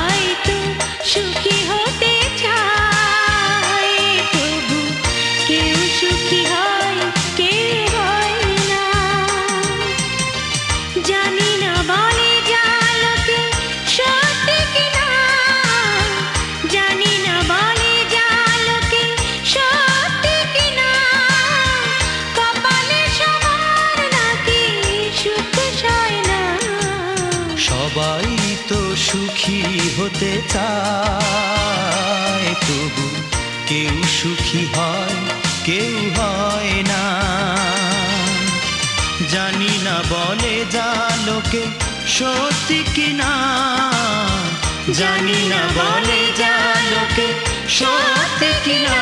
সবাই তো সুখী হতে চায়, তবু কেউ সুখী হয় কেউ হয় না। জানি না বলে যা লোকে সত্যি কিনা, জানি না বলে যা লোকে সত্যি কিনা, কপালে সবার নাকি সুখ সয় না। সবাই তো সুখী হতে চায়, তবু কেউ সুখী হয় কেউ হয় না। জানি না বলে যা লোকে সত্যি কিনা, জানি না বলে যা লোকে সত্যি কিনা,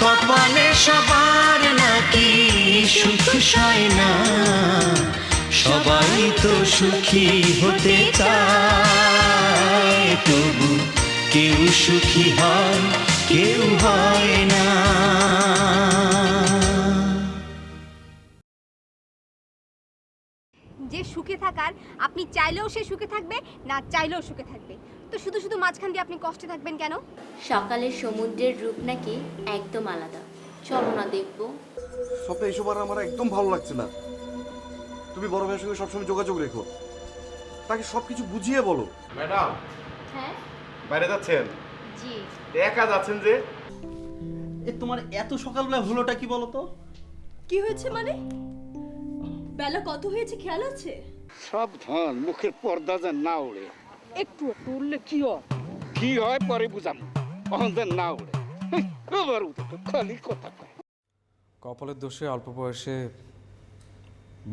কপালে সবার নাকি সুখ সয় না। সবাই তো সুখী হতে চায়, তবু কেউ সুখী হয় কেউ হয় না। যে সুখে থাকার, আপনি চাইলেও সে সুখে থাকবে, না চাইলেও সুখে থাকবে, তো শুধু শুধু মাঝখান দিয়ে আপনি কষ্টে থাকবেন কেন? সকালের সমুদ্রের রূপ নাকি একদম আলাদা, চলো না দেখবো। স্বপ্নে এসব আর আমার একদম ভালো লাগছে না। তুমি বড় ভাইয়ের সঙ্গে সবসময় যোগাযোগ রেখো, তাকে সবকিছু বুঝিয়ে বলো। ম্যাডাম, হ্যাঁ বাইরে যাচ্ছেন? জি। একা যাচ্ছেন যে? তোমার এত সকালবেলা হলোটা কি বলো তো? কি হয়েছে মানে? বেলা কত হয়েছে খেয়াল আছে? সাবধান, মুখের পর্দা যেন না ওড়ে। একটু একটু উঠলে কি হয়? কি হয় পরে বুঝাম, অহন যেন না ওড়ে। খালি কথা কয়। কপালের দোষে অল্প বয়সে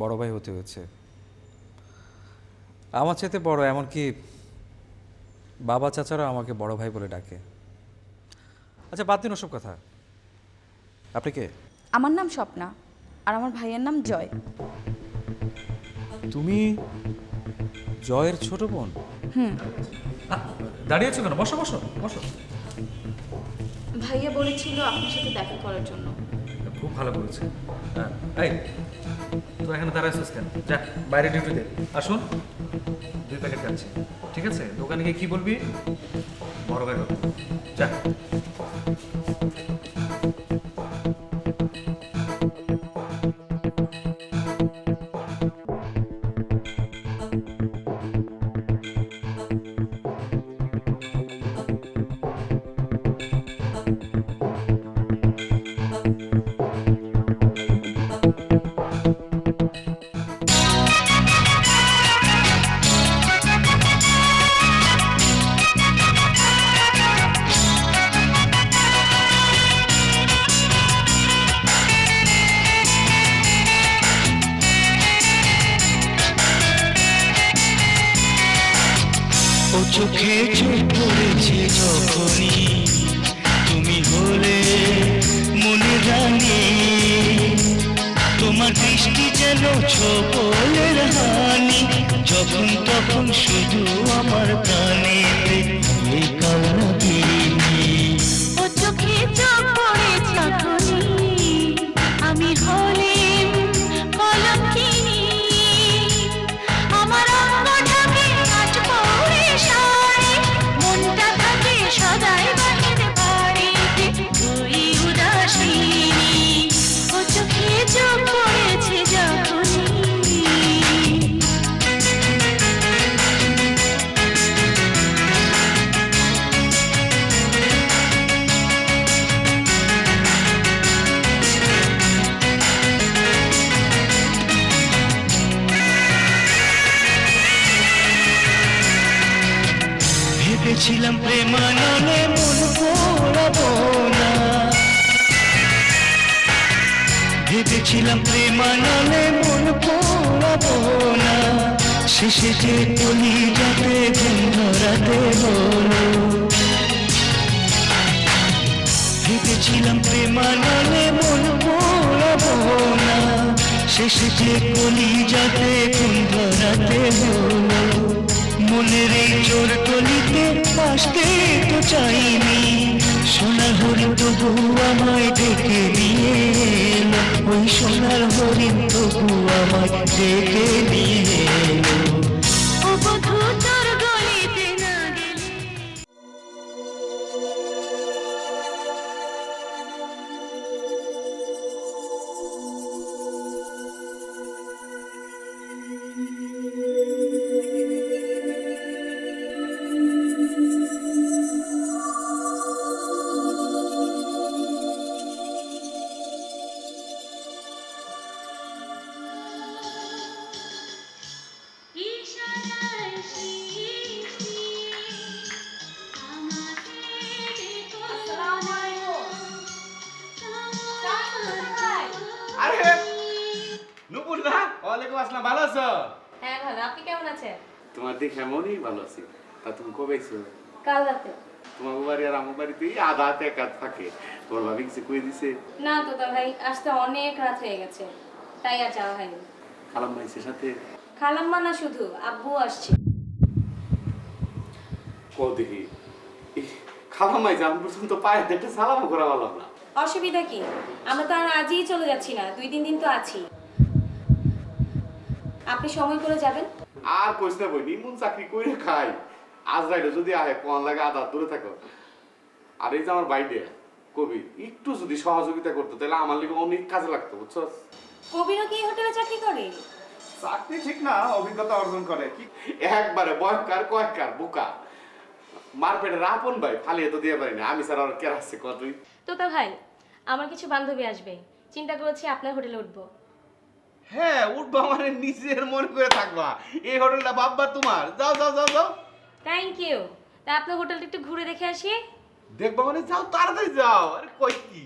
বড় ভাই হতে হয়েছে। আমার চাইতে বড়, এমনকি বাবা চাচারা আমাকে বড় ভাই বলে ডাকে। আচ্ছা বাদ দিন ওসব কথা। আপনি কে? আমার নাম স্বপ্না, আর আমার ভাইয়ের নাম জয়। তুমি জয়ের ছোট বোন? দাঁড়িয়েছো কেন? বসো বসো বসো। ভাইয়া বলেছিল আপনার সাথে দেখা করার জন্য। খুব ভালো করেছে। এই তো এখানে দাঁড়াইছিস কেন? যা বাইরে ডিউটি দে। আসুন 2 প্যাকেট খাচ্ছি, ঠিক আছে? দোকানে গিয়ে কি বলবি? বড় ভাই হবে। যা। চোখে চোখ পড়েছে যখনই তুমি হলে মনে রানী, তোমার দৃষ্টি যেন ছোপলের হানি, যখন তখন শুধু আমার কানেতে এই কান্না দিনি। ও চোখে চোখ পড়েছে যখনই আমি হলেম কলঙ্কিনী, আমার অঙ্গ ঢাকে আজ পরে শাড়ি, মনটা থাকে সদাই বাহির বাড়িতে তুই উদাসিনী। ও চোখে চোখ পড়েছে যখনই। ভেবেছিলাম প্রেমানলে মন পোড়াবো না, ভেবেছিলাম প্রেমানলে মন পোড়াবো না, শেষে যে কলি যাতে ঘুম ধরাতে হলো। ভেবেছিলাম প্রেমানলে মন পোড়াবো না, শেষে যে কলি যাতে ঘুম ধরাতে হলো। মনের এই জোর কলিতে আসতে তো চাইনি, সোনার হরিণ তবু আমায় ডেকে নিয়ে এলো, ওই সোনার হরিণ তবু আমায় ডেকে নিয়ে এলো। ও বধূ তোর গলিতে আছো? হ্যাঁ ভালো, আপনি কেমন আছেন? তোমার দেখে এমনই ভালো আছি। তা তুমি কবে এসো? কাল রাতে। তোমার বাড়ি আর আমার বাড়িতে আধা হাতে এক হাত থাকে। তোমার ভাবি কিছু কই দিছে? না তোতা ভাই, আসতে অনেক রাত হয়ে গেছে, তাই আর যাওয়া হয়নি। খালাম মাইসের সাথে খালাম্মা না, শুধু আব্বু আসছে। কও দেখি। খালাম মাইসে আমি পর্যন্ত পায়ে দেখতে সালামও করা পারলাম না। অসুবিধা কি, আমরা তো আর আজই চলে যাচ্ছি না, 2-3 দিন তো আছি। আপনি সময় করে যাবেন। আর কইস না বই, নিমুন চাকরি কইরে খাই। আজ রাইলে যদি আহে কোন লাগে আধা দূরে থাকো। আর এই যে আমার বাইরে কবি একটু যদি সহযোগিতা করতো তাহলে আমার লিগে অনেক কাজে লাগতো, বুঝছো? কবিরও কি হোটেলে চাকরি করে? চাকরি ঠিক না, অভিজ্ঞতা অর্জন করে। কি একবারে বয়কার কয়েককার বোকা মারপেটের আপন ভাই, ফালিয়ে তো দিয়ে পারি না আমি, স্যার আর কে আসছে কতই। তোতা ভাই, আমার কিছু বান্ধবী আসবে, চিন্তা করেছি আপনার হোটেলে উঠবো। হ্যাঁ উঠবা মানে নিজের মনে করে থাকবা, এই হোটেলটা বাবা তোমার। যাও যাও যাও যাও। Thank you. তা আপনার হোটেলটা একটু ঘুরে দেখে আসি। দেখবা মানে যাও, তাড়াতাড়ি যাও। আরে কই কি